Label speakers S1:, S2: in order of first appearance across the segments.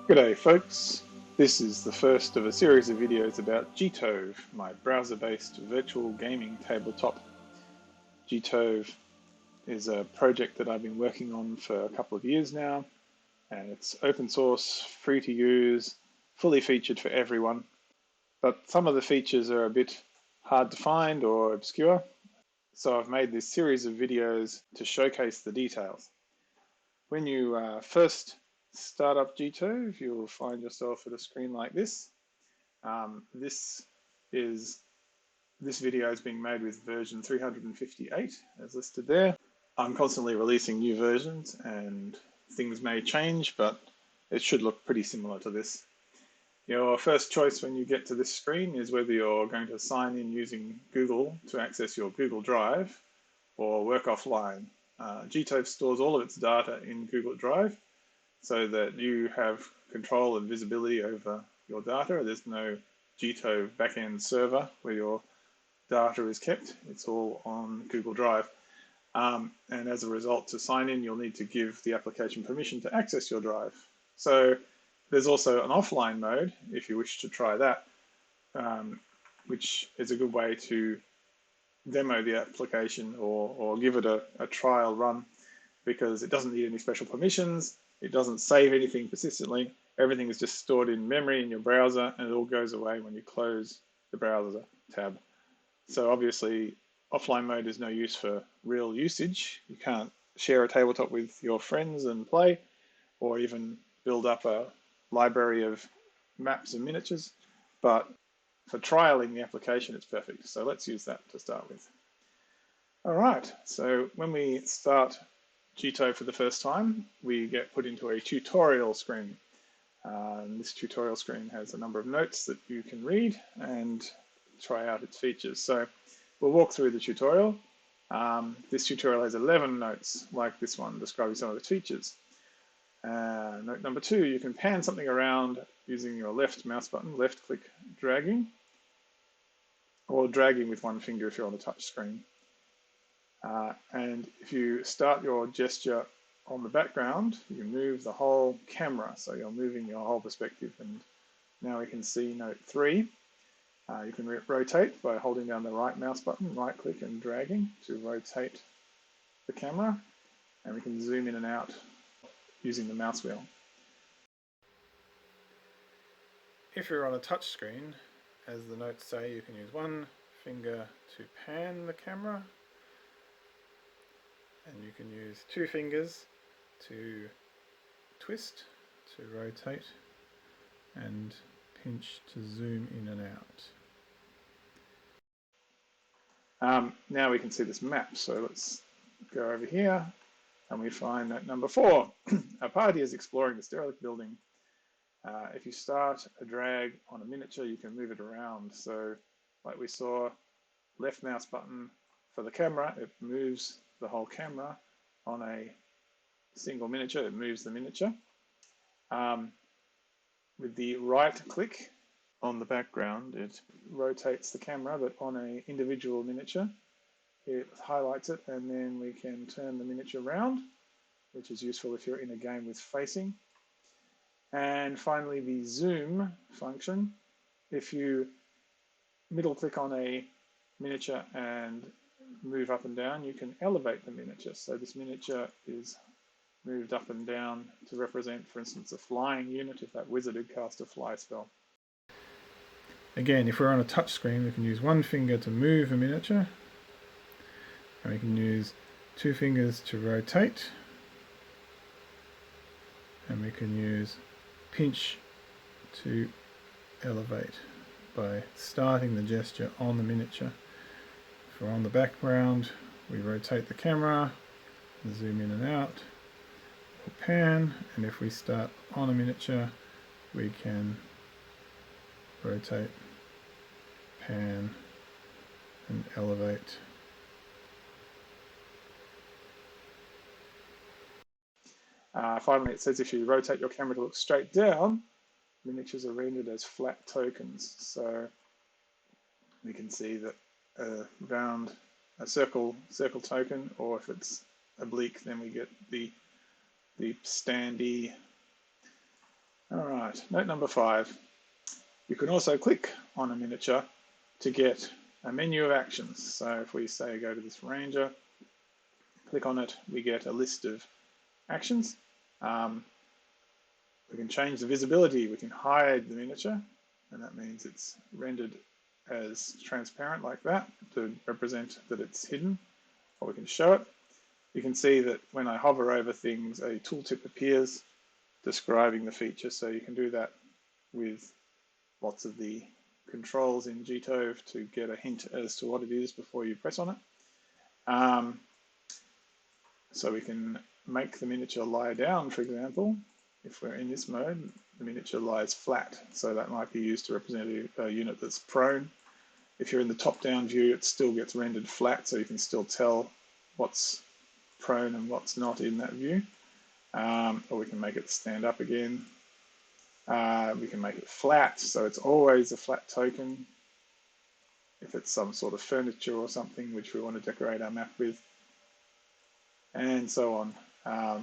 S1: G'day folks, this is the first of a series of videos about gTove, my browser-based virtual gaming tabletop. gTove is a project that I've been working on for a couple of years now, and it's open source, free to use, fully featured for everyone. But some of the features are a bit hard to find or obscure, so I've made this series of videos to showcase the details. When you first start up gTove, you'll find yourself at a screen like this. This video is being made with version 358 as listed there. I'm constantly releasing new versions and things may change, but it should look pretty similar to this. Your first choice when you get to this screen is whether you're going to sign in using Google to access your Google Drive or work offline. gTove stores all of its data in Google Drive so that you have control and visibility over your data. There's no gTove backend server where your data is kept. It's all on Google Drive. And as a result, to sign in, you'll need to give the application permission to access your drive. So there's also an offline mode if you wish to try that, which is a good way to demo the application or give it a trial run, because it doesn't need any special permissions. It doesn't save anything persistently. Everything is just stored in memory in your browser, and it all goes away when you close the browser tab. So obviously, offline mode is no use for real usage. You can't share a tabletop with your friends and play, or even build up a library of maps and miniatures. But for trialing the application, it's perfect. So let's use that to start with. All right, so when we start gTove for the first time, we get put into a tutorial screen. This tutorial screen has a number of notes that you can read and try out its features. So we'll walk through the tutorial. This tutorial has 11 notes like this one describing some of its features. Note number 2, you can pan something around using your left mouse button, left click dragging, or dragging with one finger if you're on the touch screen. And if you start your gesture on the background, you move the whole camera, so you're moving your whole perspective. And now we can see note 3. You can rotate by holding down the right mouse button, right click and dragging to rotate the camera, and we can zoom in and out using the mouse wheel. If you're on a touch screen, as the notes say, you can use one finger to pan the camera, and you can use 2 fingers to twist, to rotate, and pinch to zoom in and out. Now we can see this map, so let's go over here and we find note number 4. Our party is exploring this derelict building. If you start a drag on a miniature, you can move it around. So like we saw, left mouse button for the camera, it moves the whole camera. On a single miniature, it moves the miniature. With the right click on the background, it rotates the camera, but on an individual miniature, it highlights it, and then we can turn the miniature around, which is useful if you're in a game with facing. And finally, the zoom function. If you middle click on a miniature and move up and down, you can elevate the miniature. So this miniature is moved up and down to represent, for instance, a flying unit if that wizard had cast a fly spell. Again, if we're on a touch screen, we can use one finger to move a miniature, and we can use 2 fingers to rotate, and we can use pinch to elevate by starting the gesture on the miniature. If we're on the background, we rotate the camera, zoom in and out, or pan, and if we start on a miniature, we can rotate, pan, and elevate. Finally, it says if you rotate your camera to look straight down, miniatures are rendered as flat tokens. So we can see that a circle token, or if it's oblique, then we get the standee All right, note number 5. You can also click on a miniature to get a menu of actions. So if we say go to this ranger, click on it, we get a list of actions. We can change the visibility. We can hide the miniature, and that means it's rendered as transparent like that to represent that it's hidden, or we can show it. You can see that when I hover over things, a tooltip appears describing the feature, so you can do that with lots of the controls in gTove to get a hint as to what it is before you press on it. So we can make the miniature lie down, for example. If we're in this mode, the miniature lies flat, so that might be used to represent a unit that's prone. If you're in the top-down view, it still gets rendered flat, so you can still tell what's prone and what's not in that view. Or we can make it stand up again. We can make it flat, so it's always a flat token. If it's some sort of furniture or something which we want to decorate our map with, and so on.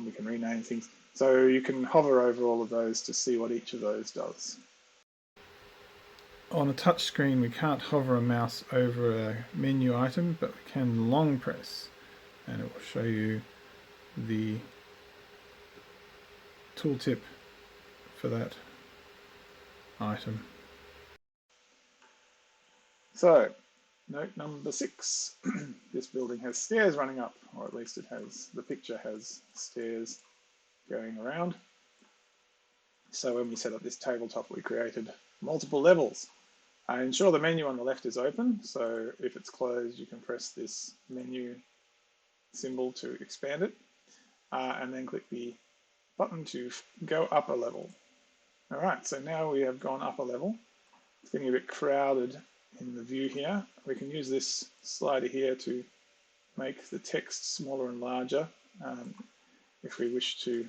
S1: We can rename things. So you can hover over all of those to see what each of those does. On a touch screen, we can't hover a mouse over a menu item, but we can long press, and it will show you the tooltip for that item. So, note number 6. This building has stairs running up, or at least it has, the picture has stairs going around. So when we set up this tabletop, we created multiple levels. Ensure the menu on the left is open, so if it's closed, you can press this menu symbol to expand it, and then click the button to go up a level. All right, so now we have gone up a level. It's getting a bit crowded in the view here. We can use this slider here to make the text smaller and larger if we wish to,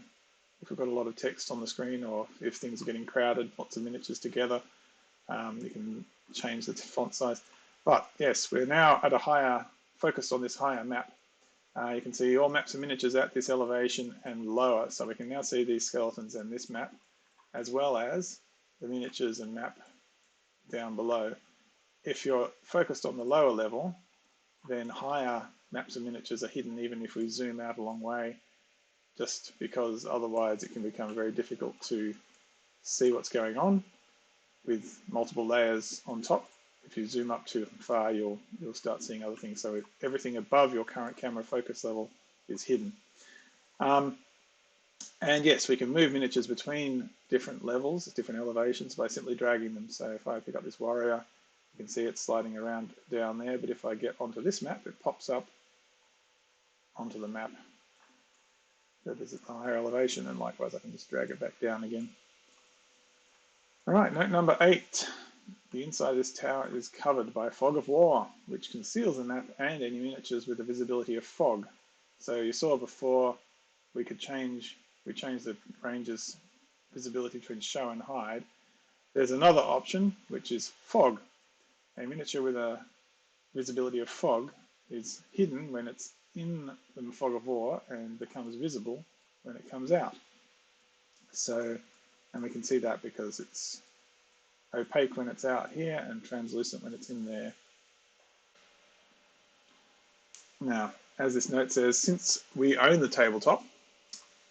S1: if we've got a lot of text on the screen, or if things are getting crowded, lots of miniatures together, you can change the font size. But yes, we're now at a higher, focused on this higher map. You can see all maps and miniatures at this elevation and lower, so we can now see these skeletons and this map, as well as the miniatures and map down below. If you're focused on the lower level, then higher maps and miniatures are hidden even if we zoom out a long way, just because otherwise it can become very difficult to see what's going on with multiple layers on top. If you zoom up too far, you'll start seeing other things. So everything above your current camera focus level is hidden. And yes, we can move miniatures between different levels, different elevations, by simply dragging them. So if I pick up this warrior, you can see it sliding around down there, but if I get onto this map, it pops up onto the map that is at the higher elevation, and likewise I can just drag it back down again. All right, note number 8. The inside of this tower is covered by a fog of war, which conceals the map and any miniatures with the visibility of fog. So you saw before we changed the ranger's visibility between show and hide. There's another option, which is fog. A miniature with a visibility of fog is hidden when it's in the fog of war and becomes visible when it comes out. So, and we can see that because it's opaque when it's out here and translucent when it's in there. Now, as this note says, since we own the tabletop,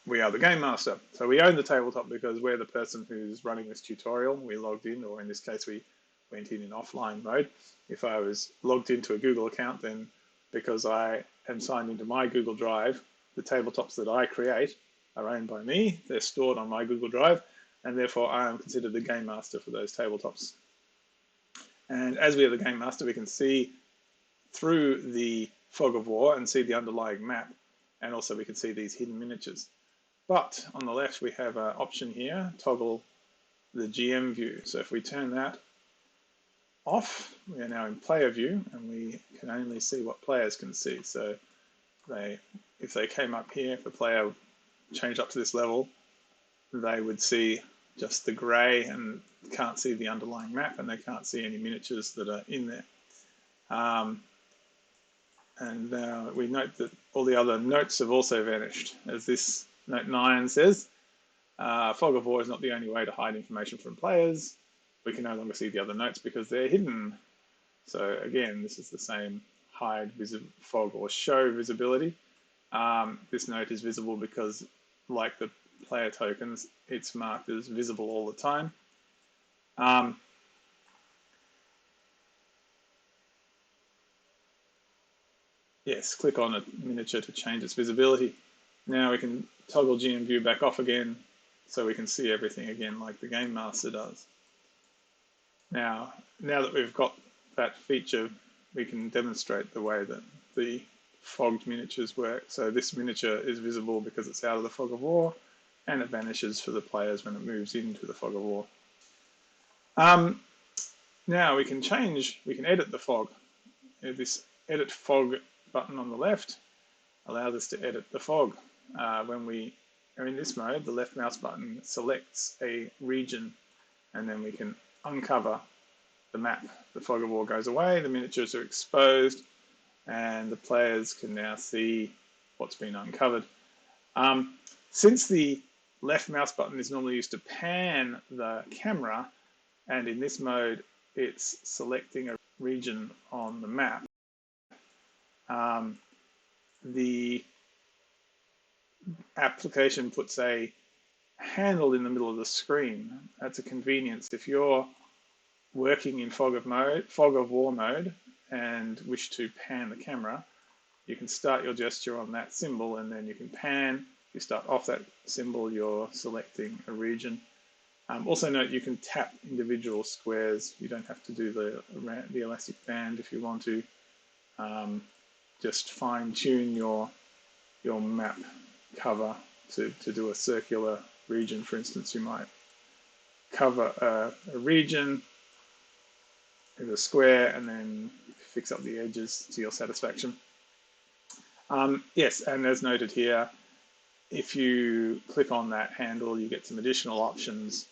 S1: we are the game master. So we own the tabletop because we're the person who's running this tutorial. We logged in, or in this case, we went in offline mode. If I was logged into a Google account, then because I am signed into my Google Drive, the tabletops that I create are owned by me. They're stored on my Google Drive, and therefore I am considered the game master for those tabletops. And as we are the game master, we can see through the fog of war and see the underlying map, and also we can see these hidden miniatures. But on the left, we have an option here, toggle the GM view. So if we turn that off, we are now in player view, and we can only see what players can see. So if they came up here, if the player changed up to this level, they would see just the grey and can't see the underlying map, and they can't see any miniatures that are in there. And we note that all the other notes have also vanished. As this note 9 says, Fog of War is not the only way to hide information from players. We can no longer see the other notes because they're hidden. So again, this is the same hide fog or show visibility. This note is visible because, like the player tokens, it's marked as visible all the time. Yes, click on a miniature to change its visibility. Now we can toggle GM view back off again so we can see everything again like the Game Master does. Now that we've got that feature, we can demonstrate the way that the fogged miniatures work. So this miniature is visible because it's out of the Fog of War, and it vanishes for the players when it moves into the Fog of War. Now we can edit the fog. This edit fog button on the left allows us to edit the fog. When we are in this mode, the left mouse button selects a region, and then we can uncover the map. The Fog of War goes away, the miniatures are exposed, and the players can now see what's been uncovered. Since the left mouse button is normally used to pan the camera, and in this mode it's selecting a region on the map, the application puts a handle in the middle of the screen. That's a convenience. If you're working in Fog of War mode and wish to pan the camera, you can start your gesture on that symbol and then you can pan. You start off that symbol, you're selecting a region. Also note you can tap individual squares. You don't have to do the elastic band if you want to. Just fine tune your map cover to do a circular region. For instance, you might cover a region with a square and then fix up the edges to your satisfaction. Yes, and as noted here, if you click on that handle, you get some additional options,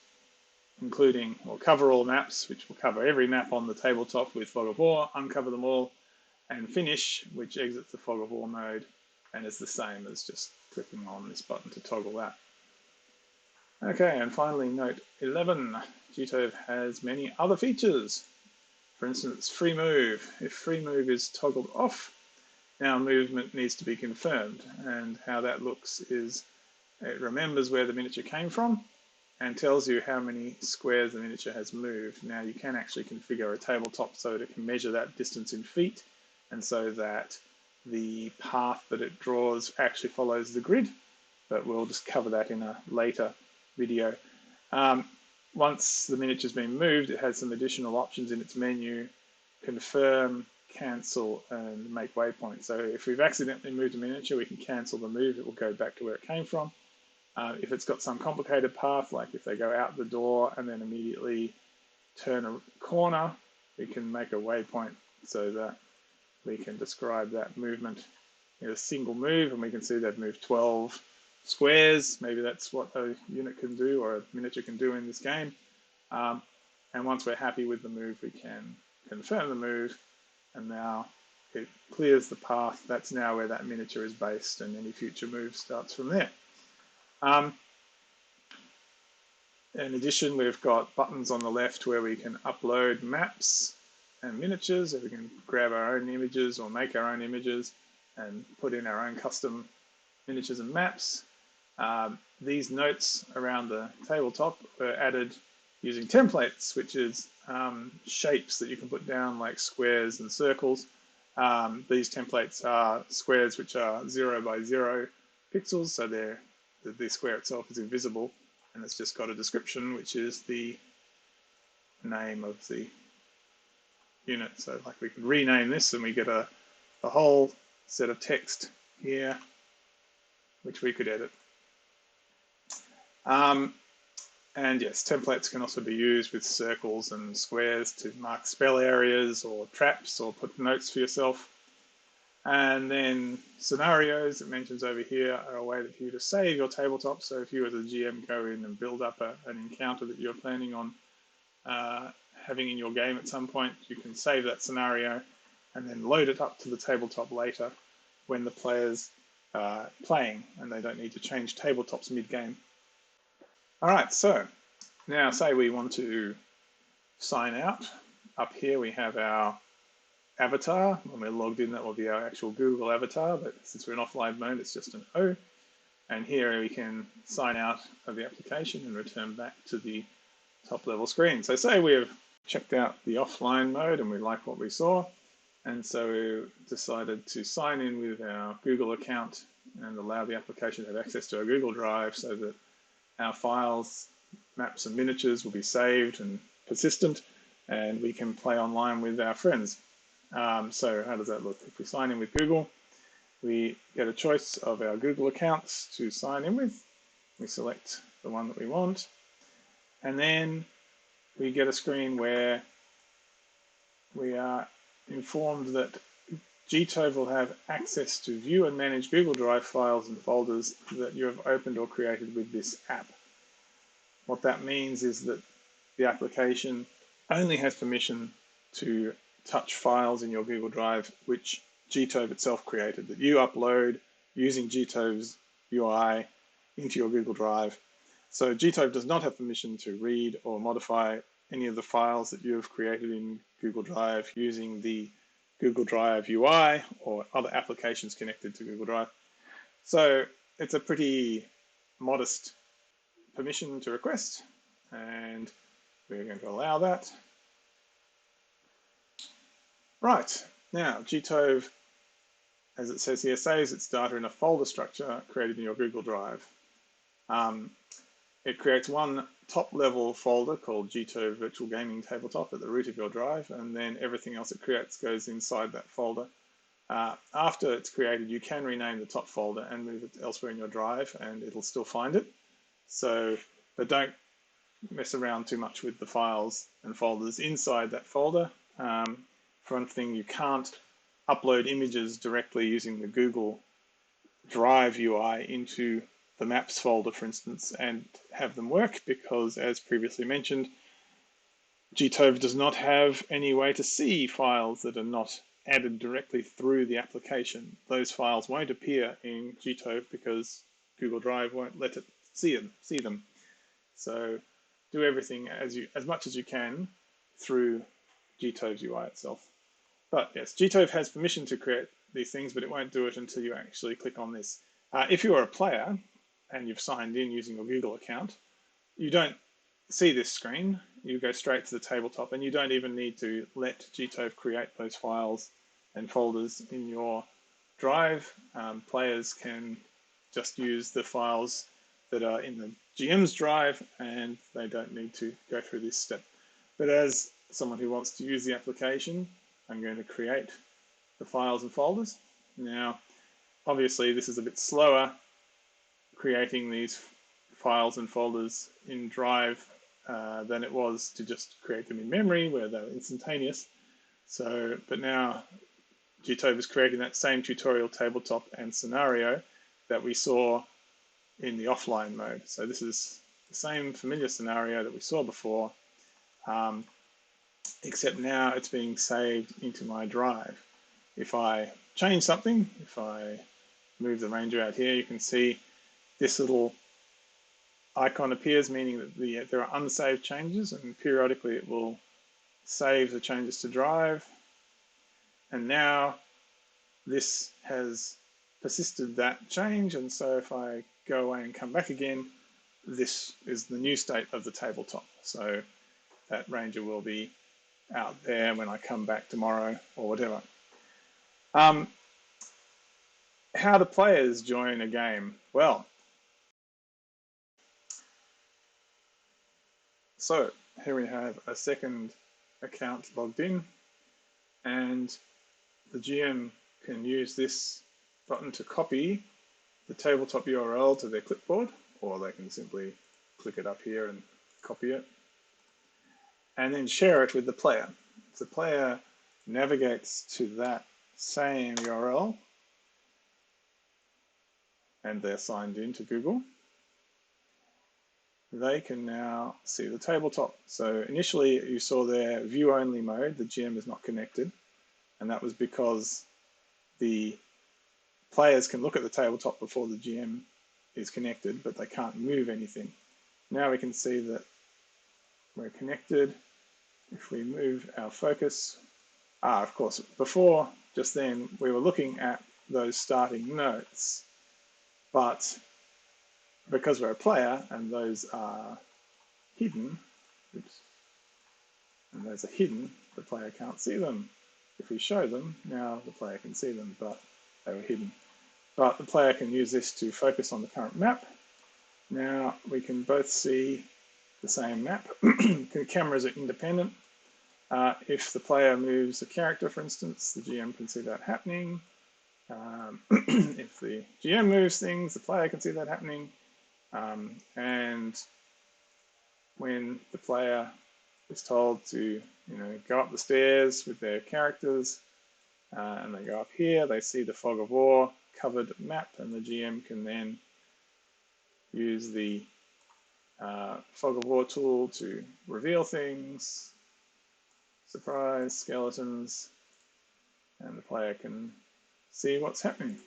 S1: including cover all maps, which will cover every map on the tabletop with Fog of War, uncover them all, and finish, which exits the Fog of War mode and is the same as just clicking on this button to toggle that. Okay, and finally, note 11, gTove has many other features. For instance, free move. If free move is toggled off, now movement needs to be confirmed, and how that looks is it remembers where the miniature came from and tells you how many squares the miniature has moved. Now you can actually configure a tabletop so that it can measure that distance in feet, and so that the path that it draws actually follows the grid, but we'll just cover that in a later video. Once the miniature's been moved, it has some additional options in its menu: confirm, cancel, and make waypoint. So if we've accidentally moved a miniature, we can cancel the move. It will go back to where it came from. If it's got some complicated path, like if they go out the door and then immediately turn a corner, we can make a waypoint so that we can describe that movement in a single move, and we can see they've moved 12 squares. Maybe that's what a unit can do or a miniature can do in this game. And once we're happy with the move, we can confirm the move, and now it clears the path. That's now where that miniature is based, and any future move starts from there. In addition, we've got buttons on the left where we can upload maps and miniatures, so we can grab our own images or make our own images and put in our own custom miniatures and maps. These notes around the tabletop were added using templates, which is shapes that you can put down like squares and circles. These templates are squares which are 0 by 0 pixels, so the square itself is invisible, and it's just got a description, which is the name of the unit. So like we can rename this and we get a whole set of text here, which we could edit. And yes, templates can also be used with circles and squares to mark spell areas or traps or put notes for yourself. And then scenarios, it mentions over here, are a way for you to save your tabletop. So if you as a GM go in and build up an encounter that you're planning on having in your game at some point, you can save that scenario and then load it up to the tabletop later when the players are playing and they don't need to change tabletops mid-game. All right, so now say we want to sign out. Up here we have our avatar. When we're logged in, that will be our actual Google avatar, but since we're in offline mode, it's just an O. And here we can sign out of the application and return back to the top level screen. So say we've checked out the offline mode and we like what we saw. And so we decided to sign in with our Google account and allow the application to have access to our Google Drive so that our files, maps and miniatures will be saved and persistent, and we can play online with our friends. So how does that look? If we sign in with Google, we get a choice of our Google accounts to sign in with. We select the one that we want, and then we get a screen where we are informed that gTove will have access to view and manage Google Drive files and folders that you have opened or created with this app. What that means is that the application only has permission to touch files in your Google Drive which gTove itself created, that you upload using gTove's UI into your Google Drive. So gTove does not have permission to read or modify any of the files that you have created in Google Drive using the Google Drive UI or other applications connected to Google Drive. So it's a pretty modest permission to request, and we're going to allow that. Right, now gTove, as it says here, saves its data in a folder structure created in your Google Drive. It creates one top-level folder called gTove Virtual Gaming Tabletop at the root of your drive, and then everything else it creates goes inside that folder. After it's created, you can rename the top folder and move it elsewhere in your drive, and it'll still find it. So, but don't mess around too much with the files and folders inside that folder. For one thing, you can't upload images directly using the Google Drive UI into the Maps folder, for instance, and have them work, because as previously mentioned, gTove does not have any way to see files that are not added directly through the application. Those files won't appear in gTove because Google Drive won't let it see them. So do everything as much as you can through gTove's UI itself. But yes, gTove has permission to create these things, but it won't do it until you actually click on this. If you are a player and you've signed in using your Google account, you don't see this screen. You go straight to the tabletop, and you don't even need to let gTove create those files and folders in your drive. Players can just use the files that are in the GM's drive, and they don't need to go through this step. But as someone who wants to use the application, I'm going to create the files and folders. Now, obviously, this is a bit slower creating these files and folders in Drive than it was to just create them in memory, where they're instantaneous. So, but now gTove is creating that same tutorial tabletop and scenario that we saw in the offline mode. So this is the same familiar scenario that we saw before, except now it's being saved into my drive. If I change something, if I move the ranger out here, you can see this little icon appears, meaning that there are unsaved changes, and periodically it will save the changes to drive. And now this has persisted that change, and so if I go away and come back again, this is the new state of the tabletop. So that ranger will be out there when I come back tomorrow or whatever. How do players join a game? Well, so here we have a second account logged in, and the GM can use this button to copy the tabletop URL to their clipboard, or they can simply click it up here and copy it, and then share it with the player. If the player navigates to that same URL, and they're signed in to Google, they can now see the tabletop. So initially you saw their view-only mode, the GM is not connected, and that was because the players can look at the tabletop before the GM is connected, but they can't move anything. Now we can see that we're connected. If we move our focus, of course, before, just then, we were looking at those starting notes, but because we're a player and those are hidden, oops, and those are hidden, the player can't see them. If we show them, now the player can see them, but they were hidden. But the player can use this to focus on the current map. Now we can both see the same map. The cameras are independent. If the player moves a character, for instance, the GM can see that happening. If the GM moves things, the player can see that happening. And when the player is told to, go up the stairs with their characters, and they go up here, they see the fog of war covered map, and the GM can then use the fog of war tool to reveal things, surprise, skeletons, and the player can see what's happening.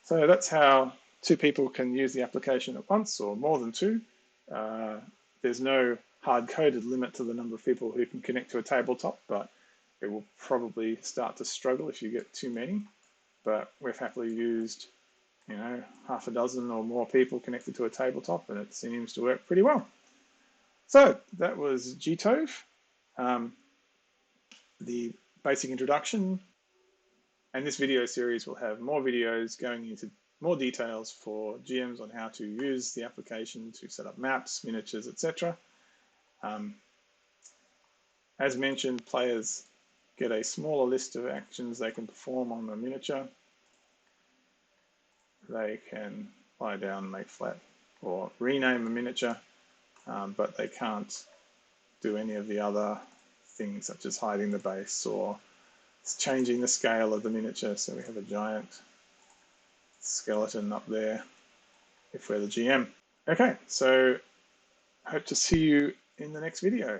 S1: So that's how two people can use the application at once, or more than two. There's no hard-coded limit to the number of people who can connect to a tabletop, but it will probably start to struggle if you get too many. But we've happily used, half a dozen or more people connected to a tabletop, and it seems to work pretty well. So that was gTove, the basic introduction. And this video series will have more videos going into more details for GMs on how to use the application to set up maps, miniatures, etc. As mentioned, players get a smaller list of actions they can perform on the miniature. They can lie down, make flat, or rename a miniature, but they can't do any of the other things such as hiding the base or changing the scale of the miniature. So we have a giant skeleton up there if we're the GM. Okay, so hope to see you in the next video.